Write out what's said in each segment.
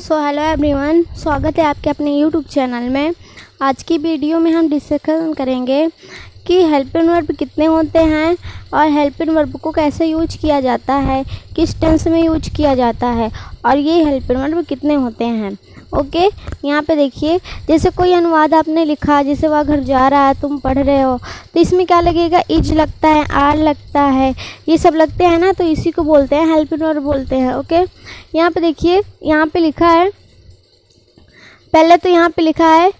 Hello everyone, स्वागत है आपके अपने यूट्यूब चैनल में। आज की वीडियो में हम डिस्कशन करेंगे कि हेल्पिंग वर्ब कितने होते हैं और हेल्पिंग वर्ब को कैसे यूज किया जाता है, किस टेंस में यूज किया जाता है और ये हेल्पिंग वर्ब कितने होते हैं। ओके, यहाँ पे देखिए, जैसे कोई अनुवाद आपने लिखा, जैसे वह घर जा रहा है, तुम पढ़ रहे हो, तो इसमें क्या लगेगा, इज लगता है, आर लगता है, ये सब लगते हैं ना, तो इसी को बोलते हैं हेल्पिंग वर्ब बोलते हैं। ओके, यहाँ पे देखिए, यहाँ पे लिखा है, पहले तो यहाँ पे लिखा है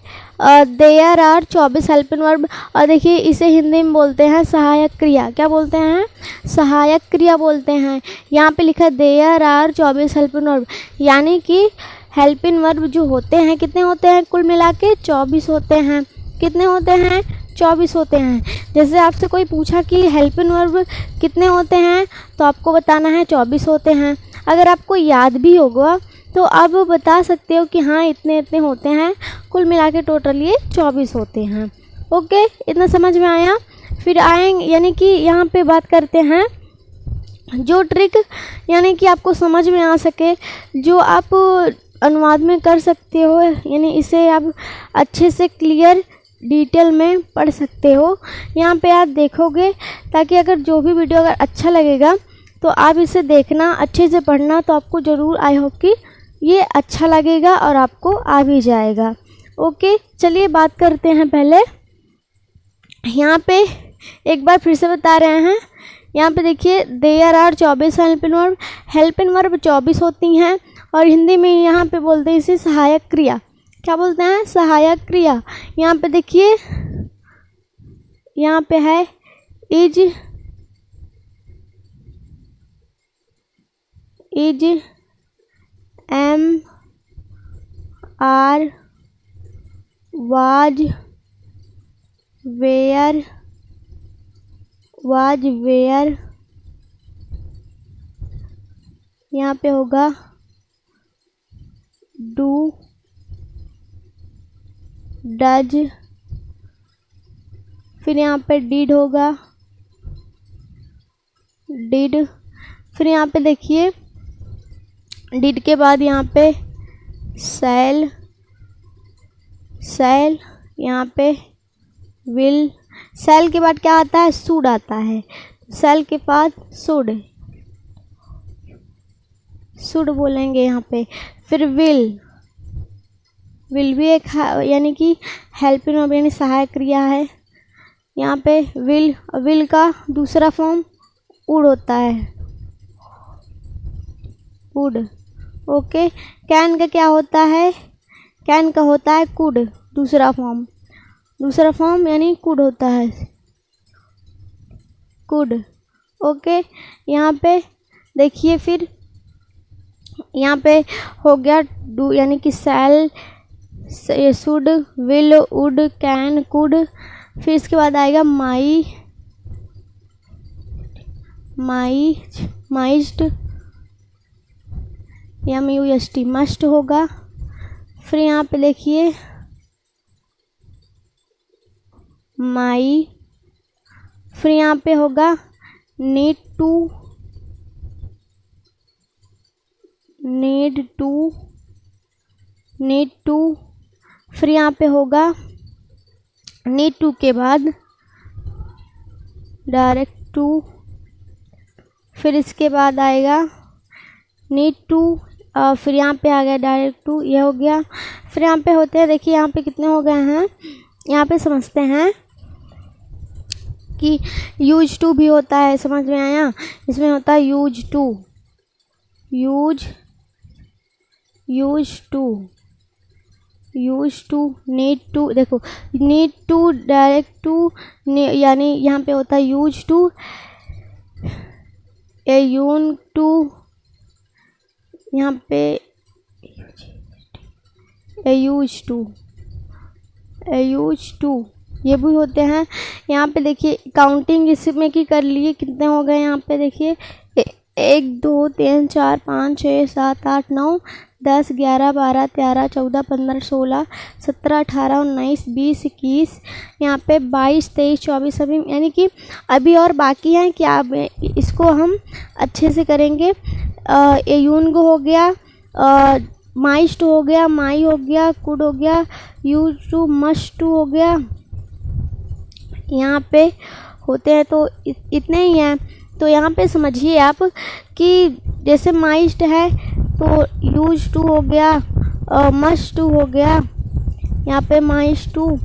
देयर आर 24 हेल्पिंग वर्ब, और देखिए इसे हिंदी में बोलते हैं सहायक क्रिया। क्या बोलते हैं? सहायक क्रिया बोलते हैं। यहाँ पे लिखा है देयर आर 24 हेल्पिंग वर्ब, यानी कि हेल्पिंग वर्ब जो होते हैं कितने होते हैं, कुल मिला के 24 होते हैं। कितने होते हैं? 24 होते हैं। जैसे आपसे कोई पूछा कि हेल्पिंग वर्ब कितने होते हैं, तो आपको बताना है 24 होते हैं। अगर आपको याद भी होगा तो आप बता सकते हो कि हाँ इतने इतने होते हैं, कुल मिला के टोटल ये 24 होते हैं। ओके, इतना समझ में आया। फिर आएंगे, यानी कि यहाँ पे बात करते हैं जो ट्रिक, यानी कि आपको समझ में आ सके, जो आप अनुवाद में कर सकते हो, यानी इसे आप अच्छे से क्लियर डिटेल में पढ़ सकते हो। यहाँ पे आप देखोगे, ताकि अगर जो भी वीडियो अगर अच्छा लगेगा तो आप इसे देखना, अच्छे से पढ़ना, तो आपको ज़रूर आई होप कि ये अच्छा लगेगा और आपको आ भी जाएगा। ओके, चलिए बात करते हैं। पहले यहाँ पे एक बार फिर से बता रहे हैं, यहाँ पे देखिए there are 24 helping verb. Helping verb 24 होती हैं और हिंदी में यहाँ पे बोलते हैं इसे सहायक क्रिया। क्या बोलते हैं? सहायक क्रिया। यहाँ पे देखिए, यहाँ पे है is am are was were यहाँ पे होगा डू डज, फिर यहाँ पे डिड होगा डिड, फिर यहाँ पे देखिए डिड के बाद यहाँ पे सैल, यहाँ पे विल, सैल के बाद क्या आता है? शुड आता है। सैल के बाद शुड बोलेंगे यहाँ पे। फिर विल भी एक यानी कि हेल्पिंग वर्ब यानी सहायक क्रिया है। यहाँ पे विल का दूसरा फॉर्म वुड होता है, वुड। ओके, कैन का क्या होता है? कैन का होता है कुड, दूसरा फॉर्म यानी कुड होता है, कुड। ओके, यहाँ पे देखिए, फिर यहाँ पे हो गया डू यानी कि shall, should, will, would, can, could. फिर इसके बाद आएगा माइज्ड, MUST, मस्ट होगा। फिर यहाँ पे देखिए माई, फिर यहाँ पे होगा नीड टू, फिर यहाँ पे होगा नीड टू के बाद डायरेक्ट टू, फिर इसके बाद आएगा नीड टू, फिर यहाँ पे आ गया डायरेक्ट टू, ये हो गया। फिर यहाँ पे होते हैं, देखिए यहाँ पे कितने हो गए हैं, यहाँ पे समझते हैं कि यूज टू भी होता है। समझ में आया? इसमें होता है यूज टू, नीड टू। देखो, नीड टू, डायरेक्ट टू, यानी यहाँ पे होता है यूज टू, यून टू, यहाँ पे यूज टू, ये भी होते हैं। यहाँ पे देखिए काउंटिंग इसमें की कर लिए, कितने हो गए यहाँ पे देखिए, 1 2 3 4 5 6 7 8 9 10 11 12 13 14 15 16 17 18 19 20 21, यहाँ पे 22 23 24 अभी, यानी कि अभी और बाकी हैं कि आप इसको हम अच्छे से करेंगे। यून को हो गया, माइस्ट हो गया, माई हो गया, कुड हो गया, यूज टू, मस्ट टू हो गया, यहाँ पे होते हैं। तो इतने ही हैं। तो यहाँ पे समझिए आप कि जैसे माइस्ट है तो यूज टू हो गया, मस्ट टू हो गया, यहाँ पे माइस्ट टू,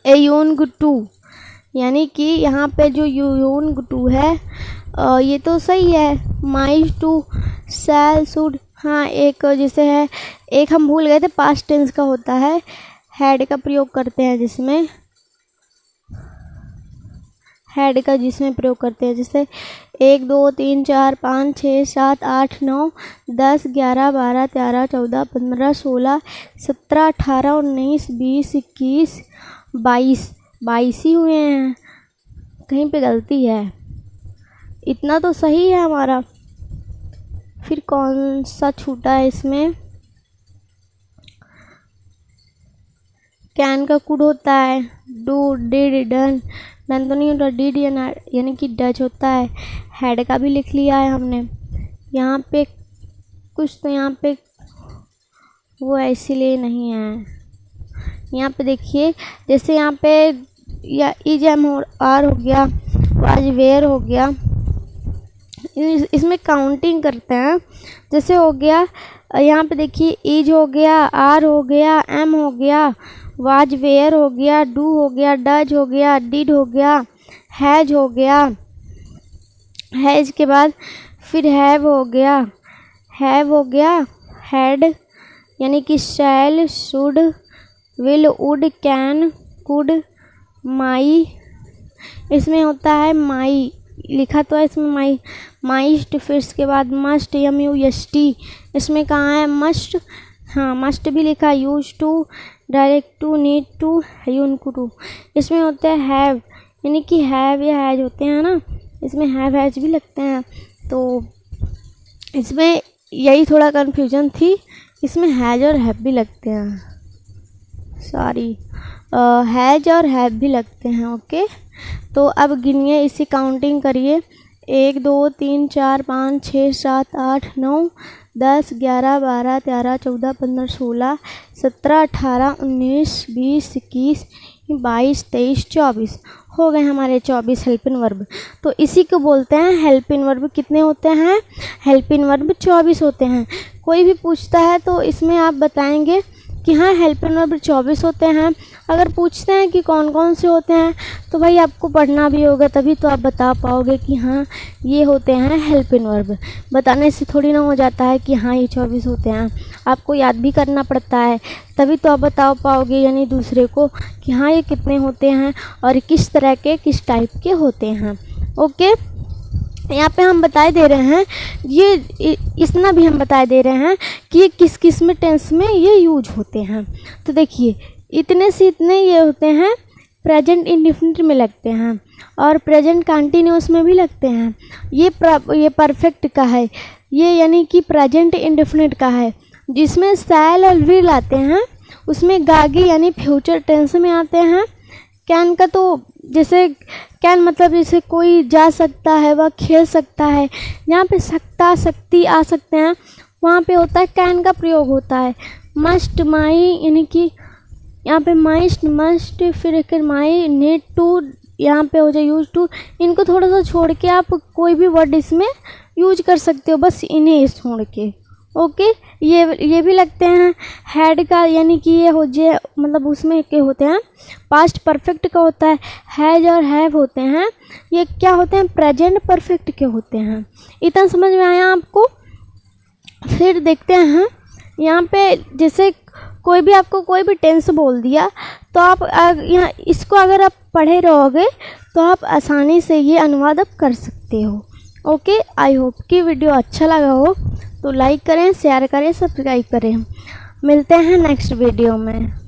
एयून टू, यानी कि यहाँ पे जो यून टू है ये तो सही है। माइस टू, शैल, शुड, हाँ एक जैसे है, एक हम भूल गए थे, पास्ट टेंस का होता है, हैड का प्रयोग करते हैं जिसमें, हैड का जिसमें प्रयोग करते हैं, जैसे 1 2 3 4 5 6 7 8 9 10 11 12 13 14 15 16 17 18 19 20 21 22 ही हुए हैं, कहीं पे गलती है, इतना तो सही है हमारा। फिर कौन सा छूटा है इसमें? कैन का कुड होता है, डू, डिड, डन, डन तो नहीं होता, डिड यानी कि डच होता है। हैड का भी लिख लिया है हमने। यहाँ पे कुछ तो यहाँ पे वो इसीलिए नहीं है। यहाँ पे देखिए, जैसे यहाँ पे या इज, एम, आर हो गया, वाज, वेयर हो गया, इसमें काउंटिंग करते हैं। जैसे हो गया यहाँ पे देखिए, इज हो गया, आर हो गया, एम हो गया, वाज, वेयर हो गया, डू हो गया, डज हो गया, डिड हो गया, हैज हो गया, हैज के बाद फिर हैव हो गया, हैड यानी कि shall, should, will, would, can, could, might, इसमें होता है माई, लिखा तो है इसमें माई, माइस्ट, फिर इसके बाद मस्ट, MUST, इसमें कहाँ है मस्ट, हाँ मस्ट भी लिखा, use to, direct to, need to, यून टू, इसमें होते हैं हैव, यानी कि हैव या हैज होते हैं ना, इसमें हैव हैज भी लगते हैं। तो इसमें यही थोड़ा कन्फ्यूजन थी, इसमें हैज और हैव भी लगते हैं, सॉरी, हैज और हैव भी लगते हैं। ओके, तो अब गिनिए, इसी काउंटिंग करिए, 1 2 3 4 5 6 7 8 9 10 11 12 13 14 15 16 17 18 19 20 21 22 23 24 हो गए हमारे 24 हेल्पिंग वर्ब। तो इसी को बोलते हैं हेल्पिंग वर्ब। कितने होते हैं? हेल्पिंग वर्ब 24 होते हैं। कोई भी पूछता है तो इसमें आप बताएंगे कि हाँ हेल्पिंग वर्ब 24 होते हैं। अगर पूछते हैं कि कौन कौन से होते हैं तो भाई आपको पढ़ना भी होगा, तभी तो आप बता पाओगे कि हाँ ये होते हैं हेल्पिंग वर्ब। बताने से थोड़ी ना हो जाता है कि हाँ ये 24 होते हैं, आपको याद भी करना पड़ता है, तभी तो आप बता पाओगे यानी दूसरे को कि हाँ ये कितने होते हैं और किस तरह के, किस टाइप के होते हैं। ओके, यहाँ पे हम बताए दे रहे हैं, ये इतना भी हम बताए दे रहे हैं कि ये किस किस में टेंस में ये यूज होते हैं। तो देखिए इतने से इतने ये होते हैं प्रेजेंट इंडेफिनिट में लगते हैं और प्रेजेंट कंटिन्यूअस में भी लगते हैं। ये परफेक्ट का है, ये यानी कि प्रेजेंट इंडेफिनिट का है। जिसमें शैल और विल आते हैं उसमें गागी यानी फ्यूचर टेंस में आते हैं। कैन का तो जैसे कैन मतलब जैसे कोई जा सकता है, वह खेल सकता है, यहाँ पे सकता, शक्ति आ सकते हैं, वहाँ पे होता है कैन का प्रयोग होता है। मस्ट, माई यानी कि यहाँ पे माइस्ट, मस्ट, फिर माई, नीड टू, यहाँ पे हो जाए यूज टू। इनको थोड़ा सा छोड़ के आप कोई भी वर्ड इसमें यूज कर सकते हो, बस इन्हें छोड़ के। ओके, ये भी लगते हैं। हैड का यानी कि ये हो जाए मतलब उसमें क्या होते हैं, पास्ट परफेक्ट का होता है। हैज और हैव होते हैं, ये क्या होते हैं, प्रेजेंट परफेक्ट के होते हैं। इतना समझ में आया आपको? फिर देखते हैं यहाँ पे, जैसे कोई भी आपको कोई भी टेंस बोल दिया तो आप यहाँ इसको अगर आप पढ़े रहोगे तो आप आसानी से ये अनुवाद आप कर सकते हो। ओके, आई होप कि वीडियो अच्छा लगा हो तो लाइक करें, शेयर करें, सब्सक्राइब करें। मिलते हैं नेक्स्ट वीडियो में।